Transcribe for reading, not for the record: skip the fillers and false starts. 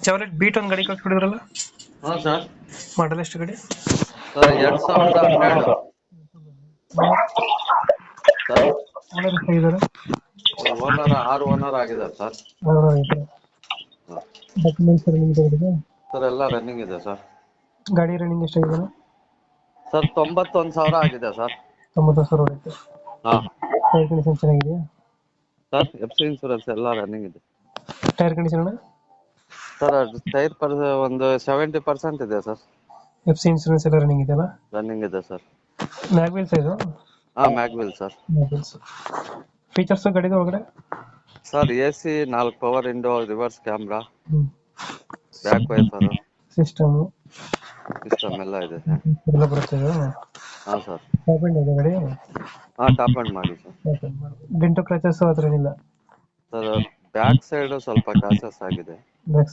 ಚಾವ್ಲೆಟ್ beet ಒಂದು ಗಾಡಿ ಕಳ್ಸ್ಬಿಡಿದ್ರಲ್ಲ, ಹಾಂ ಸರ್. ಮಾಡಲ್ ಎಷ್ಟು ಗಾಡಿ? Sir 2012 sir. ಓನರ್ ಎಷ್ಟಾಗಿದ್ದಾರೆ? ಓನರ್ 6 ಓನರ್ ಆಗಿದ್ದಾರೆ ಸರ್. ಡಾಕ್ಯುಮೆಂಟ್ಸ್ ರನ್ನಿಂಗ್ ಇದೆ ಗಾಡಿಗೆ? ಸರ್ ಎಲ್ಲ ರನ್ನಿಂಗ್ ಇದೆ ಸರ್. ಗಾಡಿ ರನ್ನಿಂಗ್ ಎಷ್ಟಾಗಿದೆ? ಸರ್ 91,000 ಆಗಿದೆ ಸರ್. 90,000 ಹೊಡೆಯುತ್ತೆ. ಹಾಂ ಟೈರ್ ಕಂಡೀಷನ್ ಚೆನ್ನಾಗಿದೆಯಾ? ಸರ್. FC ಇನ್ಸೂರೆನ್ಸ್ ಎಲ್ಲ ರನ್ನಿಂಗ್ ಇದೆ ಟೈರ್ ಕಂಡೀಷನ್ ಸರ್. ಟೈರ್ ಒಂದು 70% ಇದೆ ಸರ್. FC ಇನ್ಸೂರೆನ್ಸ್ ಎಲ್ಲ ರನ್ನಿಂಗ್ ಇದೆಯಲ್ಲ? ರನ್ನಿಂಗ್ ಇದೆ ಸರ್. ಮ್ಯಾಗ್ವಿಲ್ಸ್ ಇದು? ಹಾಂ ಮ್ಯಾಗ್ವಿಲ್ ಸರ್. ಫೀಚರ್ಸ್ ಗಾಡಿದ ಒಳಗಡೆ? Sir AC 4 power window, reverse camera, back wiper, system ಎಲ್ಲ ಇದೆ ಸರ್. ಎಲ್ಲ ಬರುತ್ತೆ ಇದು? ಹಾಂ ಸರ್. ಟಾಪ್ ಎಂಡ್ ಇದೆ ಗಾಡಿ? ಹಾಂ ಟಾಪ್ ಎಂಡ್ ಮಾಡಿ ಸರ್. ಡೆಂಟು ಕ್ರಾಚಸ್ ಹತ್ರ ಏನಿಲ್ಲ? ಸರ್ ಬ್ಯಾಕ್ ಸೈಡ್ ಸ್ವಲ್ಪ ಕ್ರಾಚಸ್ ಆಗಿದೆ. Back side